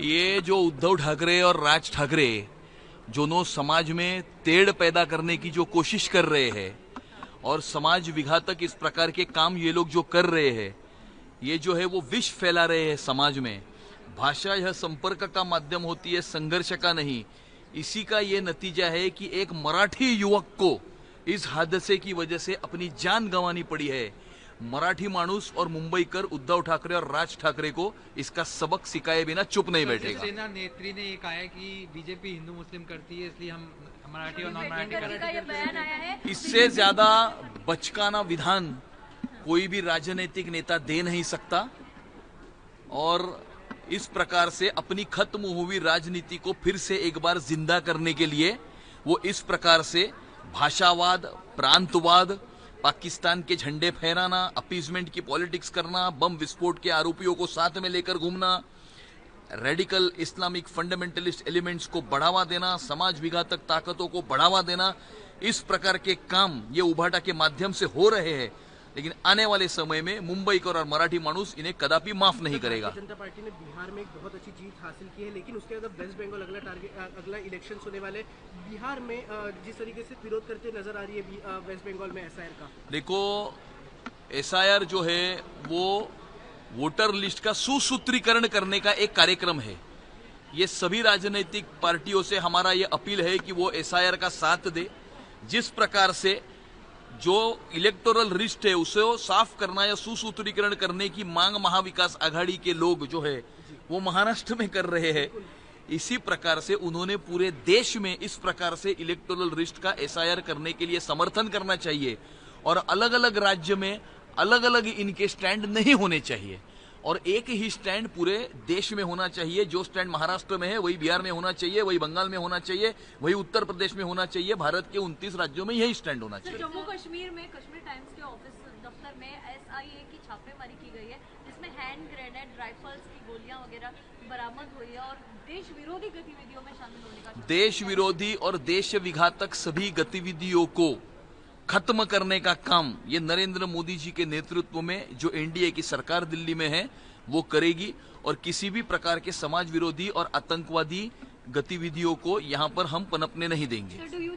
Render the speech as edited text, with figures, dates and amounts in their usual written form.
ये जो उद्धव ठाकरे और राज ठाकरे दोनों समाज में तेड़ पैदा करने की जो कोशिश कर रहे हैं और समाज विघातक इस प्रकार के काम ये लोग जो कर रहे हैं, ये जो है वो विष फैला रहे हैं समाज में। भाषा यह संपर्क का माध्यम होती है, संघर्ष का नहीं। इसी का ये नतीजा है कि एक मराठी युवक को इस हादसे की वजह से अपनी जान गंवानी पड़ी है। मराठी मानुस और मुंबईकर उद्धव ठाकरे और राज ठाकरे को इसका सबक सिखाए बिना चुप नहीं बैठेगा। सेना नेत्री ने ये कहा है कि बीजेपी हिंदू मुस्लिम करती है, इसलिए हम मराठी और नॉन मराठी करते हैं। इससे ज्यादा बचकाना विधान कोई भी राजनीतिक नेता दे नहीं सकता और इस प्रकार से अपनी खत्म हुई राजनीति को फिर से एक बार जिंदा करने के लिए वो इस प्रकार से भाषावाद, प्रांतवाद, पाकिस्तान के झंडे फहराना, अपीजमेंट की पॉलिटिक्स करना, बम विस्फोट के आरोपियों को साथ में लेकर घूमना, रेडिकल इस्लामिक फंडामेंटलिस्ट एलिमेंट्स को बढ़ावा देना, समाज विघातक ताकतों को बढ़ावा देना, इस प्रकार के काम ये उभाटा के माध्यम से हो रहे हैं। लेकिन आने वाले समय में मुंबईकर और मराठी मानुस इन्हें कदापि माफ नहीं करेगा। भारतीय जनता पार्टी ने बिहार में एक बहुत अच्छी जीत हासिल की है, लेकिन उसके बाद वेस्ट बंगाल अगला इलेक्शन होने वाले, बिहार में जिस तरीके से विरोध करते नजर आ रही है वेस्ट बंगाल में एसआईआर का। देखो, एसआईआर जो है वो वोटर लिस्ट का सुसूत्रीकरण करने का एक कार्यक्रम है। ये सभी राजनीतिक पार्टियों से हमारा ये अपील है कि वो एसआईआर का साथ दे। जिस प्रकार से जो इलेक्टोरल लिस्ट है उसे साफ करना या सुसूत्रीकरण करने की मांग महाविकास आघाड़ी के लोग जो है वो महाराष्ट्र में कर रहे हैं, इसी प्रकार से उन्होंने पूरे देश में इस प्रकार से इलेक्टोरल लिस्ट का एसआईआर करने के लिए समर्थन करना चाहिए। और अलग अलग राज्य में अलग अलग इनके स्टैंड नहीं होने चाहिए और एक ही स्टैंड पूरे देश में होना चाहिए। जो स्टैंड महाराष्ट्र में है वही बिहार में होना चाहिए, वही बंगाल में होना चाहिए, वही उत्तर प्रदेश में होना चाहिए। भारत के 29 राज्यों में यही स्टैंड होना चाहिए। जम्मू कश्मीर में कश्मीर टाइम्स के ऑफिस दफ्तर में एसआईए की छापेमारी की गई है, जिसमें हैंड ग्रेनेड, राइफल्स की गोलियां वगैरह बरामद हुई है और देश विरोधी गतिविधियों में शामिल होने का, देश विरोधी और देश विघातक सभी गतिविधियों को खत्म करने का काम ये नरेंद्र मोदी जी के नेतृत्व में जो एनडीए की सरकार दिल्ली में है वो करेगी और किसी भी प्रकार के समाज विरोधी और आतंकवादी गतिविधियों को यहां पर हम पनपने नहीं देंगे।